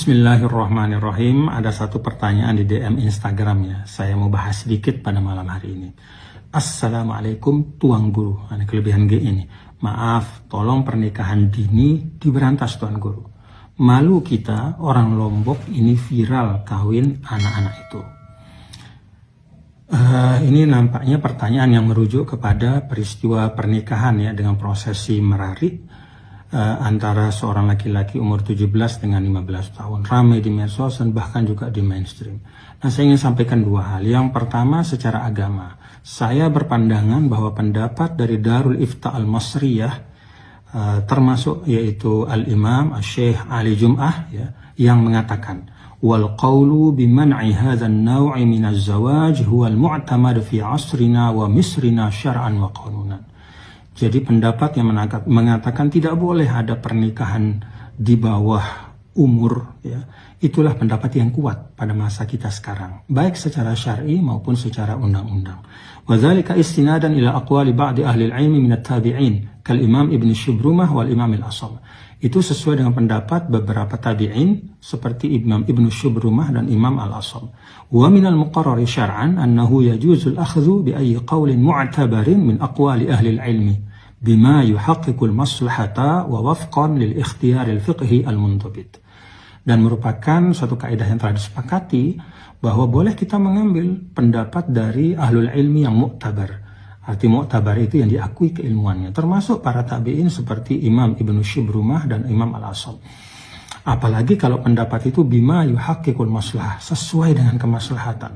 Bismillahirrahmanirrahim. Ada satu pertanyaan di DM Instagram ya. Saya mau bahas sedikit pada malam hari ini. Assalamualaikum Tuan Guru. Ada kelebihan G ini. Maaf, tolong pernikahan dini diberantas Tuan Guru. Malu kita orang Lombok ini viral kawin anak-anak itu. Ini nampaknya pertanyaan yang merujuk kepada peristiwa pernikahan ya, dengan prosesi merari antara seorang laki-laki umur 17 dengan 15 tahun. Ramai di medsos dan bahkan juga di mainstream. Nah, saya ingin sampaikan dua hal. Yang pertama, secara agama, saya berpandangan bahwa pendapat dari Darul Ifta Al-Masriyah, termasuk yaitu Al-Imam Syekh Ali Jum'ah ya, yang mengatakan wal qawlu biman'i hadzal naw'i minaz zawaj huwa al-mu'tamad fi 'asrina wa misrina syar'an wa qanunan. Jadi pendapat yang mengatakan tidak boleh ada pernikahan di bawah umur ya, itulah pendapat yang kuat pada masa kita sekarang, baik secara syar'i maupun secara undang-undang. Wa dzalika istinadan ila aqwali ba'di ahli al-'ilmi min at-tabi'in kal Imam Ibnu Shubrumah wal Imam Al-Asam. Itu sesuai dengan pendapat beberapa tabi'in seperti Imam Ibnu Shubrumah dan Imam Al-Asam. Wa minal muqarrari syar'an annahu yajuzul akhdhu bi ayyi qawlin mu'tabarin min aqwali ahli al-'ilmi bima yuhaqqiqul maslahata wa wafqan lil ikhtiyar al-fiqhi al-muntabit. Dan merupakan suatu kaidah yang telah disepakati bahwa boleh kita mengambil pendapat dari ahlul ilmi yang mu'tabar. Arti mu'tabar itu yang diakui keilmuannya, termasuk para tabi'in seperti Imam Ibnu Shubrumah dan Imam Al-Asam. Apalagi kalau pendapat itu bima yuhaqqiqul maslah, sesuai dengan kemaslahatan.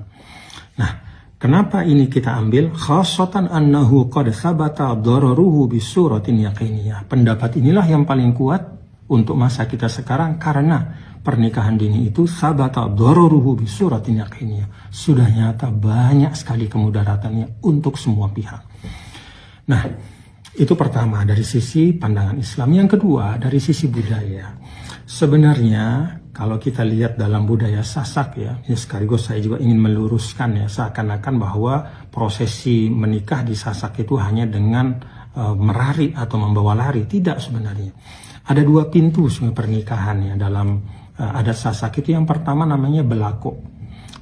Nah, kenapa ini kita ambil? Khasatan annahu qad thabata dararuhu bisuratin yaqiniyah. Pendapat inilah yang paling kuat untuk masa kita sekarang karena pernikahan dini itu thabata dararuhu bisuratin yaqiniyah. Sudah nyata banyak sekali kemudaratannya untuk semua pihak. Nah, itu pertama dari sisi pandangan Islam. Yang kedua dari sisi budaya. Sebenarnya kalau kita lihat dalam budaya Sasak ya, sekaligus saya juga ingin meluruskan ya, seakan-akan bahwa prosesi menikah di Sasak itu hanya dengan merari atau membawa lari. Tidak sebenarnya. Ada dua pintu sebenarnya pernikahan ya dalam adat Sasak itu. Yang pertama namanya belako.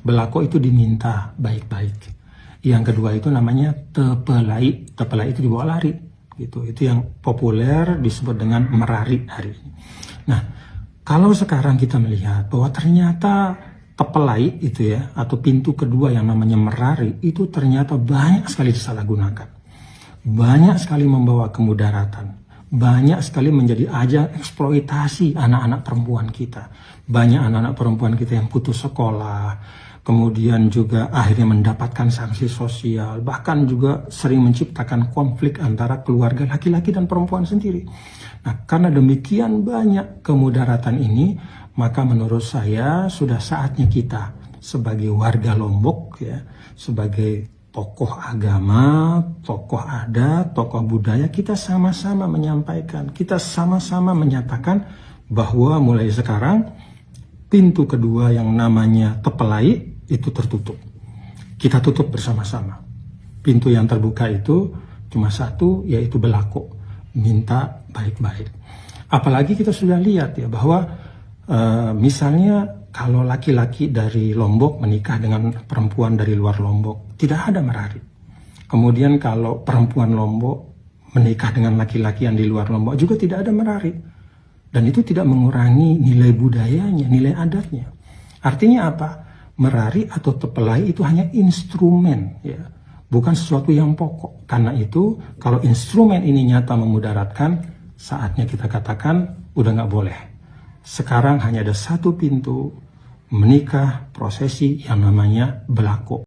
Belako itu diminta baik-baik. Yang kedua itu namanya tepelai. Tepelai itu dibawa lari. Gitu. Itu yang populer disebut dengan merari hari ini. Nah, kalau sekarang kita melihat bahwa ternyata tepelai itu ya, atau pintu kedua yang namanya merari, itu ternyata banyak sekali disalahgunakan. Banyak sekali membawa kemudaratan. Banyak sekali menjadi ajang eksploitasi anak-anak perempuan kita. Banyak anak-anak perempuan kita yang putus sekolah, kemudian juga akhirnya mendapatkan sanksi sosial, bahkan juga sering menciptakan konflik antara keluarga laki-laki dan perempuan sendiri. Nah, karena demikian banyak kemudaratan ini, maka menurut saya sudah saatnya kita sebagai warga Lombok ya, sebagai tokoh agama, tokoh adat, tokoh budaya, kita sama-sama menyampaikan, kita sama-sama menyatakan bahwa mulai sekarang pintu kedua yang namanya tepelai itu tertutup. Kita tutup bersama-sama. Pintu yang terbuka itu cuma satu, yaitu belako, minta baik-baik. Apalagi kita sudah lihat ya bahwa misalnya kalau laki-laki dari Lombok menikah dengan perempuan dari luar Lombok, tidak ada merari. Kemudian kalau perempuan Lombok menikah dengan laki-laki yang di luar Lombok juga tidak ada merari. Dan itu tidak mengurangi nilai budayanya, nilai adatnya. Artinya apa? Merari atau tepelai itu hanya instrumen, ya, bukan sesuatu yang pokok. Karena itu, kalau instrumen ini nyata memudaratkan, saatnya kita katakan udah nggak boleh. Sekarang hanya ada satu pintu menikah prosesi yang namanya belako.